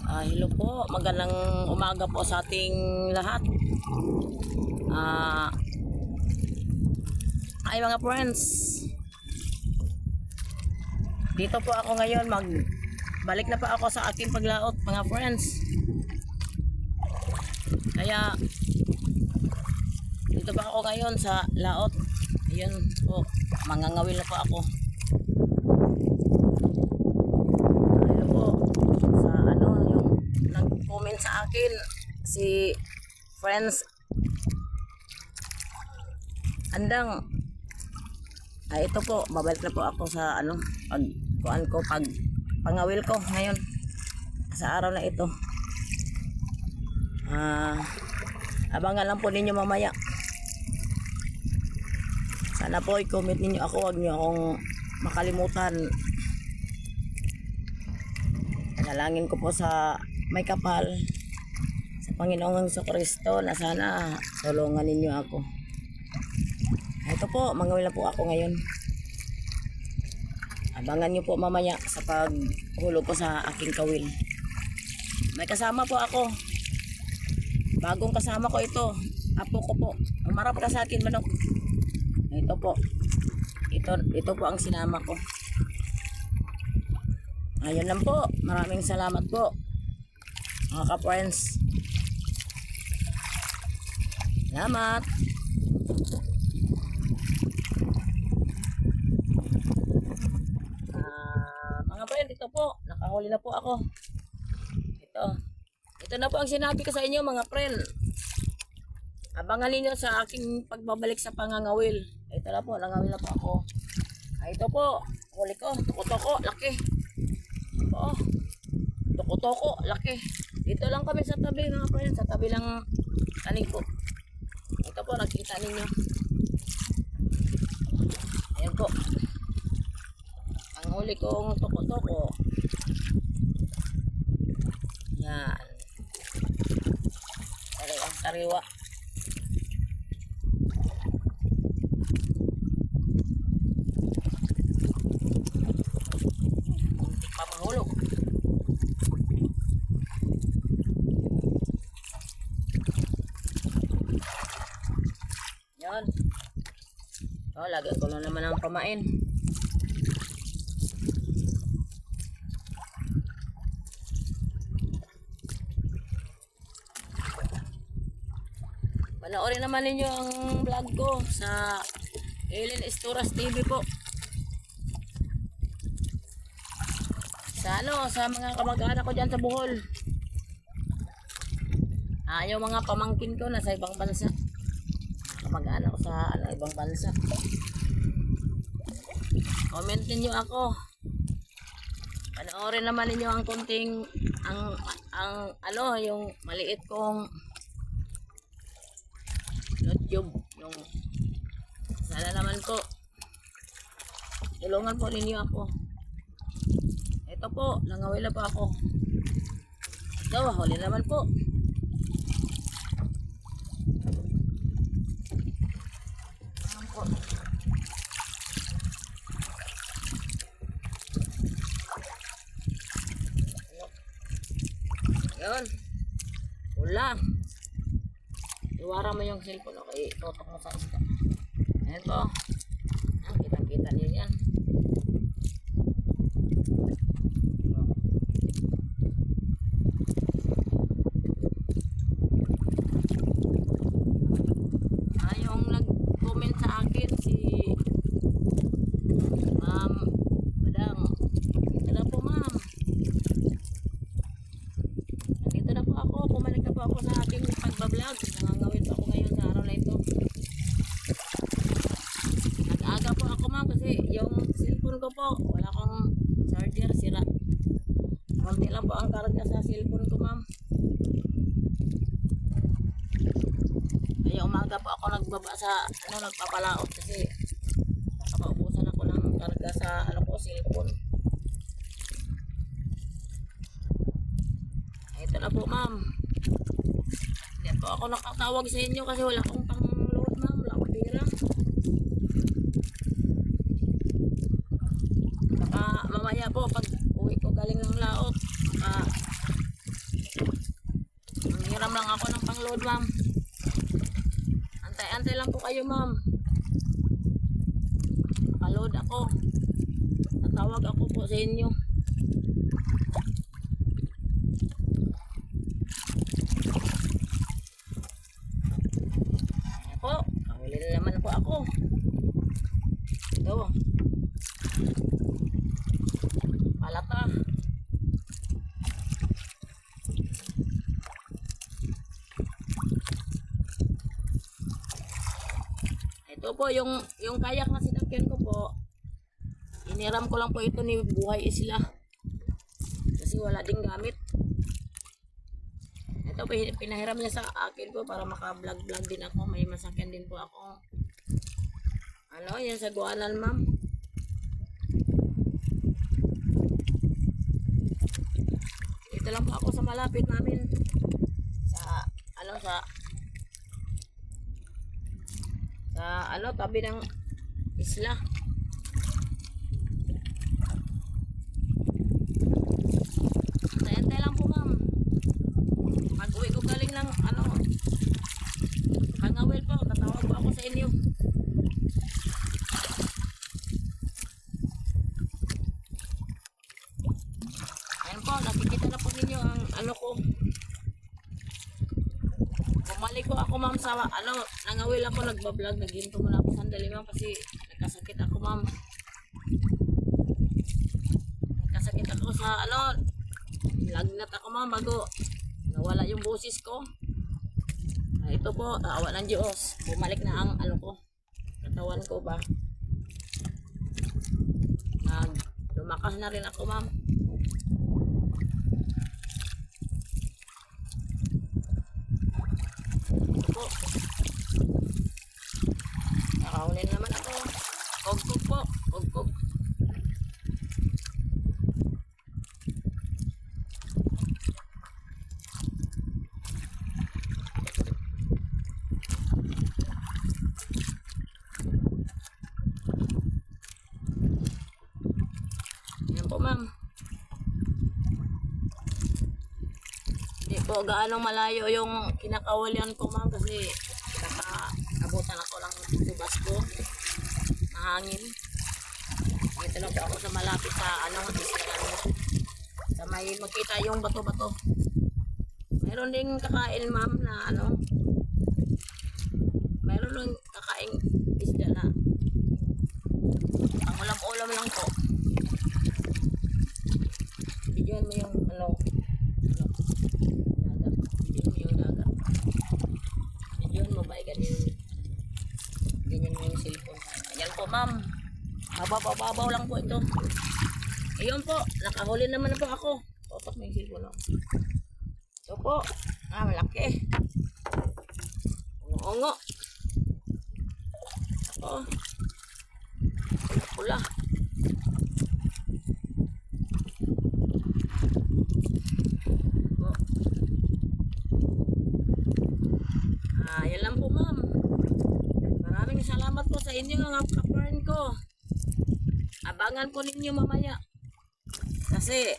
Hello po, magandang umaga po sa ating lahat. Ay mga friends, dito po ako ngayon, balik na pa ako sa aking paglaot mga friends. Kaya dito pa ako ngayon sa laot. Ayun po, mangangawil na po ako. Comment sa akin si friends Andang, ito po, babalik na po ako sa pangawil ko ngayon sa araw na ito. Abangan lang po ninyo mamaya. Sana po i-comment ninyo ako, huwag nyo akong makalimutan. Nalangin ko po sa may kapal sa Panginoong Jesucristo na sana tulungan ninyo ako. Ito po, mangawil na po ako ngayon. Abangan nyo po mamaya sa paghulog ko sa aking kawil. May kasama po ako. Bagong kasama ko ito. Apo ko po. Umarap ka sa akin, manok. Ito po. Ito po ang sinama ko. Ayun lang po. Maraming salamat po, mga ka-friends. Salamat. Mga friend, ito po. Nakahuli na po ako. Ito na po ang sinabi ko sa inyo mga friend. Abangan ninyo sa aking pagbabalik sa pangangawil. Ito na po, nangawil na po ako. Ito po, huli ko. Tuko-toko, laki. Ito, tuko-toko, laki. Dito lang kami sa tabi mga friends, sa tabi lang tanig ko. Ito po, nakita ninyo. Ayan po. Ang huli kong toko-toko. Yan. Sariwang sariwa. Muntik pa mahulog. Yan. Lagyan ko na naman ang pamain. Panoorin naman ninyo ang vlog ko sa Ellen Estoras TV po. Sa mga kamag-anak ko dyan sa Bohol. Yung mga pamangkin ko nasa ibang bansa. Kamag-anak ko sa ibang bansa. Comment ninyo ako. Panoorin naman ninyo ang konting yung maliit kong YouTube, yung sana naman po tulungan po ninyo ako. Ito po, nangawil na po ako. Ito, huli naman po. Yun. Wala. Iwara mo yung cellphone, okay? Totok mo sa isda. Ayan po. Kitang-kita niyo yan. Yung nag-comment sa akin si Ma'am Badang. Ito na po ma'am. Nandito na po ako. Pumalik na po ako sa aking pagbablog. Nangangawin po ako ngayon sa araw na ito. Nag-aga po ako ma'am kasi yung cellphone ko po wala akong charger, sira. Konti lang po ang karga sa cellphone ko ma'am. Kaya umaga po ako nagbaba sa nagpapalaot kasi nakapaubusan ako ng karga sa cellphone. Ito na po ma'am. Hindi po ako nakatawag sa inyo kasi wala akong pang-load ma'am, wala akong pera. Baka mamaya po pag uwi ko galing ng laot, Nag-aabang ako ng pang-load, ma'am. Antay-antay lang po kayo, ma'am. Naka-load ako. Tatawag ako po sa inyo. Ayan po. Kahuli na naman po ako. Ito. Palata. Ito po yung kayak na sinakyan ko po. Iniram ko lang po ito ni Buhay Isla. Kasi wala ding gamit. Ito po pinahiram niya sa akin po para maka-vlog-vlog din ako. May masakyan din po ako. Ano, yan sa Guanan, ma'am. Ito lang po ako sa malapit namin. Sa tabi ng isla. Antay lang po, ma'am. Pag-uwi ko galing ng Hangawil po, tatawag po ako sa inyo. Ayan po, nakikita na po ninyo ang ko. Bumalik ko ako, ma'am, sa nangawil ako, nagbablog, naghinto muna ako sandali, ma'am, kasi nagkasakit ako, ma'am. Nagkasakit ako sa lagnat ako, ma'am, bago nawala yung boses ko. Ito po, awa ng Diyos, bumalik na ang katawan ko ba. Lumakas na rin ako, ma'am. Po. Nakahuli naman ako. Kog-kog po. Kog-kog. Yan po, ma'am. Hindi po gaano malayo yung kinakawalian ko, ma'am, kasi nakaabutan ako ng subas ko. Mahangin. Dito lang po ako sa malapit sa sa may makita yung bato-bato. Mayroon ding kakain, ma'am, na mayroon ding kakain isda na ang ulam-ulam lang po. Bigyan mo yung dagat. Bigyan mo yung dagat. Bigyan mo ba ganyan mo yung cellphone. Yan po, ma'am. Mababaw lang po ito. Ayun po, nakahuli naman na po ako. Totok mo yung cellphone. Ito po. Malaki. Ungo-ungo. Ako. Pula-pula. Yan lang po, ma'am. Maraming salamat po sa inyo mga kapern ko. Abangan po ninyo mamaya. Kasi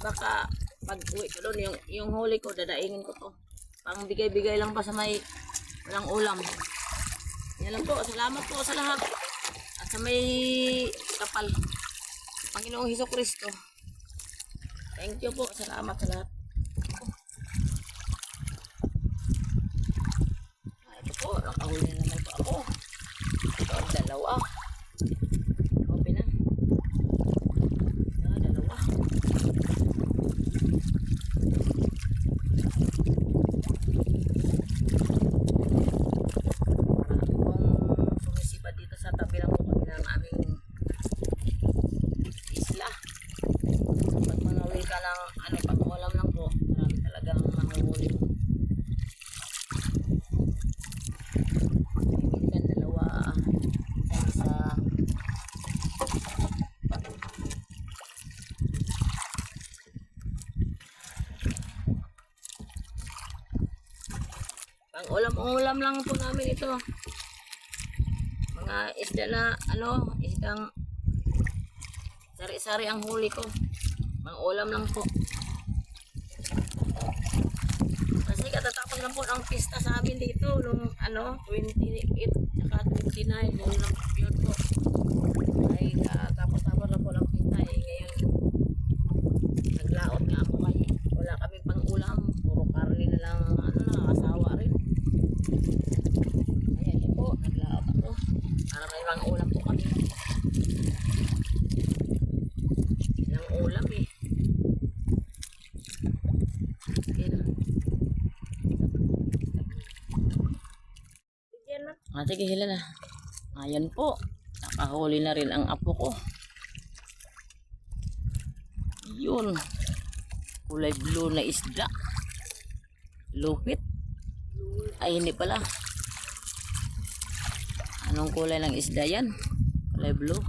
baka pag-uwi ko doon, yung huli ko, dadaingin ko to. Pang bigay-bigay lang pa sa may walang ulam. Yan lang po. Salamat po sa lahat. At sa may kapal. Panginoong Hesukristo. Thank you po. Salamat sa lahat. Ito po. Nakahuli naman po ako. Ito ang dalawa. Open na. Dalawa. Sa tabi lang po kami ng aming isla. Pag manawil ka ng pag-ulam lang po, marami talagang manguhuli mo. Minsan dalawa, isa. Pang-ulam lang po namin ito. Mga isda na isdang sari-sari ang huli ko. Mang ulam lang po. Kasi lang po ang pista sa amin dito nung 28 tsaka 29 yun po. Ay tapos na po ng pista eh. Ngayon naglaot nga ako kayo. Wala kami pang ulam. Puro karne na lang nakakasawa rin. Ayan yun po, naglaot ako. Para may pang ulam po kami. Ilang ulam eh. Sige, hila na. Ayan po. Nakahuli na rin ang apo ko. Yun. Kulay blue na isda. Lupit. Ay, hindi pala. Anong kulay ng isda yan? Kulay blue.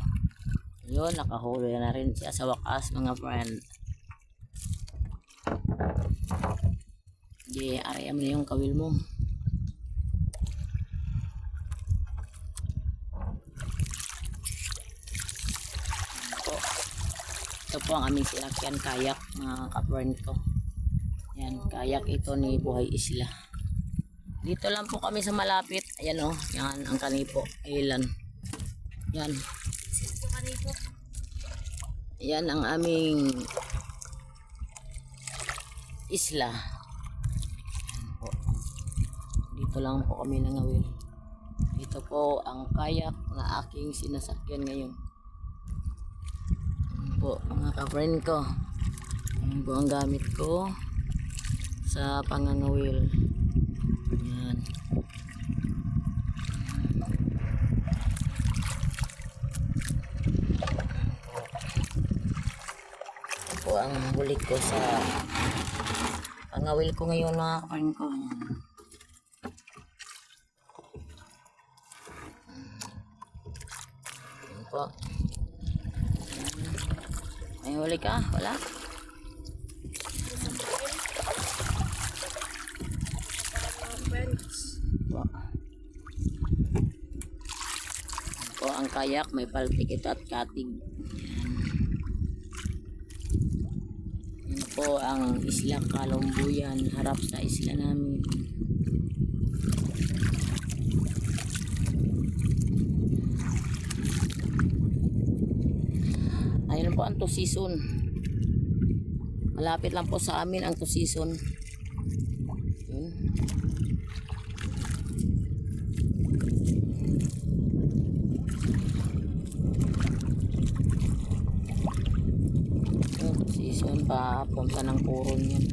Yun, nakahuli na rin siya sa wakas, mga friend. Sige, arayan mo na yung kawil mo. Ito po ang aming sinakyan kayak, mga ka-friend ko. Yan, kayak ito ni Buhay Isla. Dito lang po kami sa malapit. Ayan o, yan ang kanipo. Ilan. Yan. Yan ang aming isla. Yan po. Dito lang po kami nangawil. Ito po ang kayak na aking sinasakyan ngayon. Po mga ka-friend ko, yan po ang gamit ko sa pangangawil. Yan. Yan po ang huli ko sa pangawil ko ngayon, mga ka-friend ko. Yan po. May huli ka? Wala? Po ang kayak, may paltikit at katig. Yan po ang isla Kalumbuyan, harap sa isla namin. Ayun po ang 2 season. Malapit lang po sa amin ang 2 season. Yung 2 season pa punta ng Puron yan.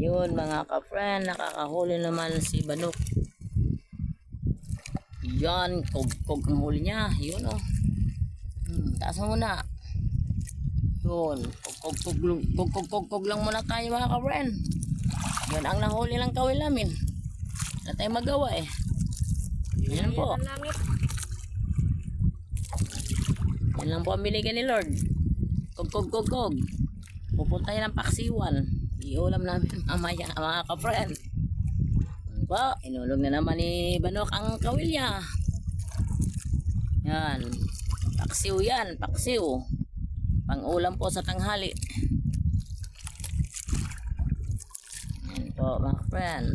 Yun mga ka-friend, nakakahuli naman si Banok. Yan, kog ang huli niya. Yun o. Taas mo muna. Yun. Kog lang muna tayo, mga ka-friend. Yun ang nahuli lang kawil namin. Wala tayong magawa eh. Yan po. Yan lang po ang binigyan ni Lord. Kog. Pupunta yan ng paksiwan. Iulam namin mamaya, mga ka-friend. Po, inulog na naman ni Banok ang kawil niya. Yan. Paksiw yan, paksiw. Pang-ulam po sa tanghali. Yan po, mga friend.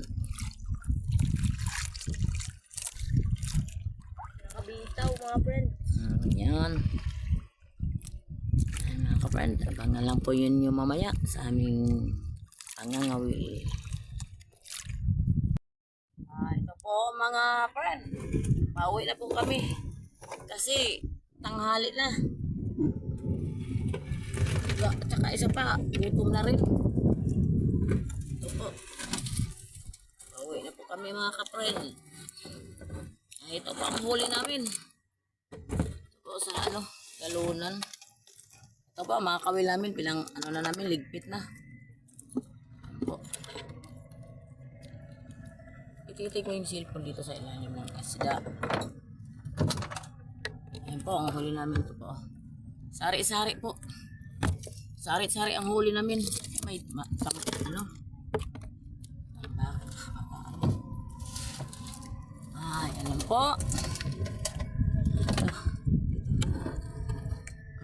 Nakabitaw, mga friend. Yan. Yan, mga ka-friend. Abangan lang po yun yung mamaya sa aming pangangawil. Ito po mga friend, pauwi na po kami kasi tanghali na. Tsaka isa pa, gutom na rin. Ito po, pauwi na po kami mga ka-friend. Ito po ang huli namin. Ito po sa galunan. Ito po mga kawil namin, pilang na namin, ligpit na. Ito po. Itikitay ko yung cellphone dito sa ilalim ng isda. Ayan po, ang huli namin ito po. Sari-sari po. Sari-sari ang huli namin. May Ay, alam po.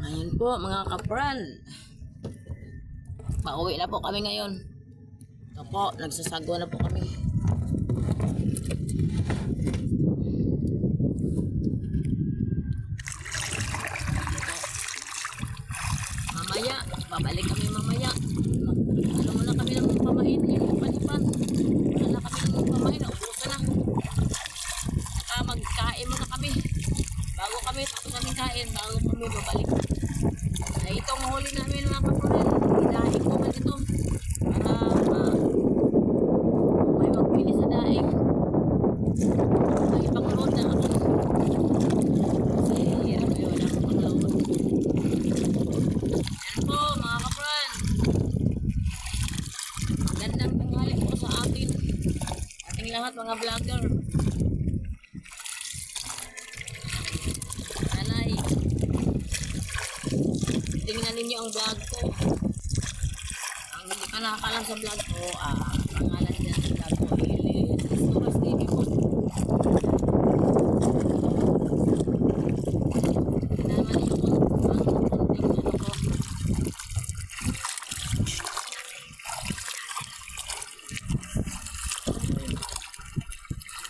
Ayun po mga kapran. Pauwi na po kami ngayon. Ito po, nagsasagwa na po kami. Mamaya, babalik kami mamaya. Ano muna kami ng pamain, yung panipan. Wala na kami ng pamain, naubusan na. Saka magkain muna kami. Bago kami, tapos kami kain, bago kami babalik. Ay, itong huli namin mga kapatid, hinahin ko man ito. Para may magpili sa daing. Ay, pang-load na ako. Kasi hirap eh, wala akong pang-load. Yan po mga kapatid. Magandang tanghali po sa atin. Ating lahat mga vlogger. Tingnan ninyo ang vlog ko. Ang hindi ka nakakalam sa vlog ko, pangalan niya sa vlog ko, Stories TV po. Tingnan naman ninyo kung ang konting ano ko.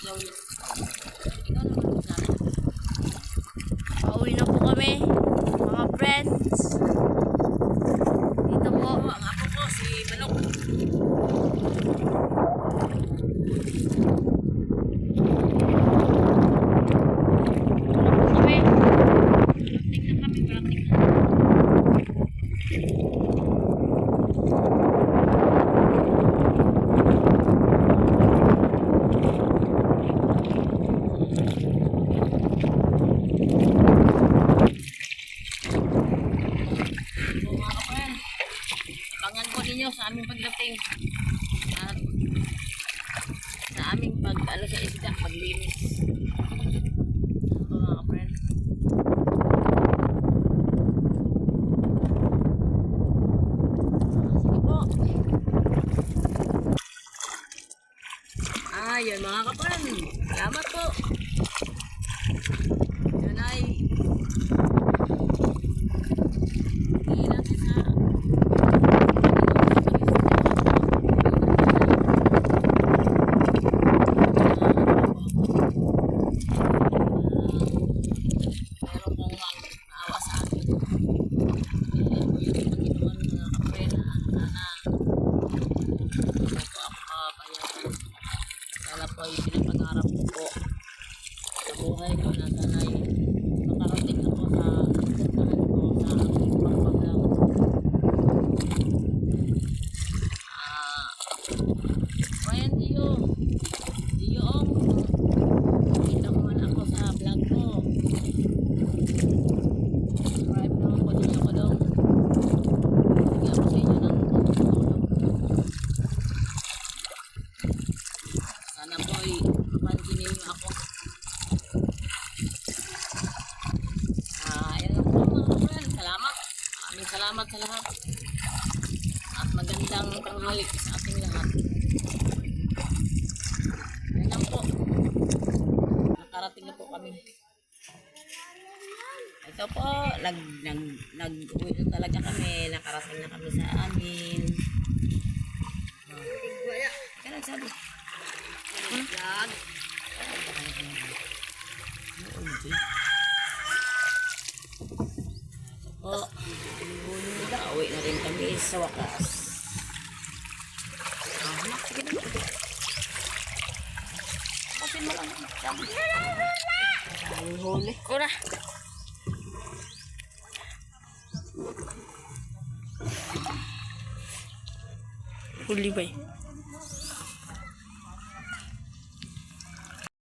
Ikaw naman po sa akin. Pauwi na po kami, mga friends. Dito po. Ang ako po, si Manok. Kami. Praktik na kami, praktik na. So mga kapatid, abangan po ninyo sa aming pagdating at sa aming pag-ano sa isda, paglinis. So mga kapatid. Sige po. Yun mga kapatid. Salamat po. Yun ay hindi natin sa meron pong maawa sa akin. Yung Panginoon mga kapatid na sana po ako kapayagan. Sana po yung pinapangarap ko po sa buhay ko na sana yung makarating ako sa puntahan ko sa aking pagpaplang. Ryan Dio Ong, kita mo man ako sa vlog ko. Subscribe naman po ninyo ko dong. Bigyan ko sa inyo ng tulong. Sana po ay mapansinin nyo ako. Ayan lang po mga kapatid. Salamat. Maraming salamat sa lahat. At magandang tanghali sa ating lahat. Ayan lang po. Nakarating na po kami. Ito po, nag-uwi na talaga kami. Nakarating na kami sa amin. Kaya nagsabi. Vlog. Po, uwi na rin kami sa wakas. Sige na. Kapin mo lang. Ang huli. Kura. Huli ba eh?